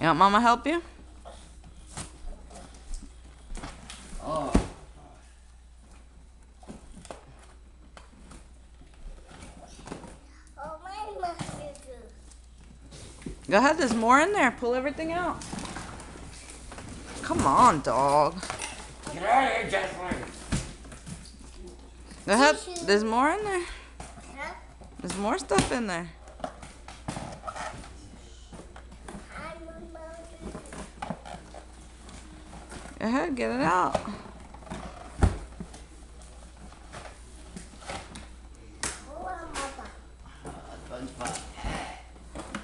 want Mama help you? Oh. Go ahead, there's more in there. Pull everything out. Come on, dog. Get out of here, Jocelyn. Go ahead, there's more in there. There's more stuff in there. Go ahead, get it out.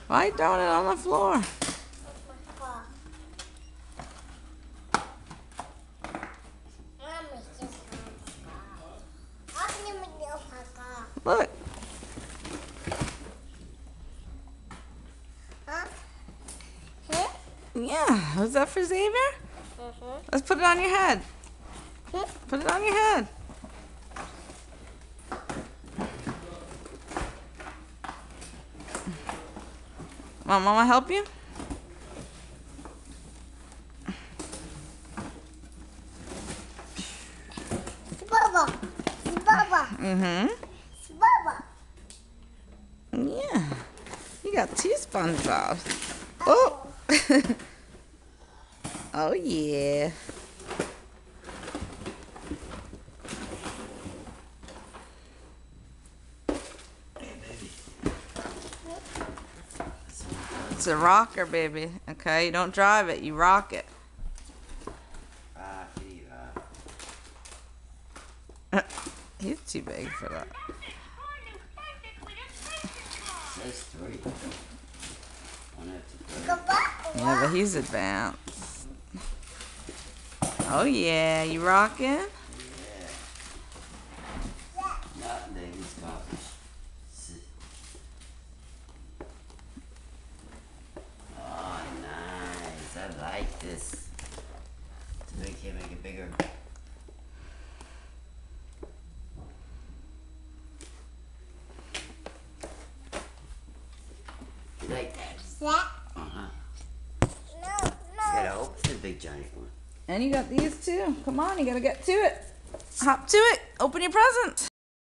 Why are you throwing it on the floor? Look. Yeah, was that for Xavier? Let's put it on your head. Put it on your head. Mama help you? Mm-hmm. Yeah. You got two SpongeBobs. Oh. Oh yeah. It's a rocker, baby. Okay, you don't drive it, you rock it. He's too big for that. Says 3. Yeah, but he's advanced. Oh yeah, you rocking? Yeah. Not baby's coffee. Oh, nice. I like this. To make it bigger. You like that? Uh-huh. No. Gotta open the big giant one. And you got these too. Come on, you gotta get to it. Hop to it. Open your presents.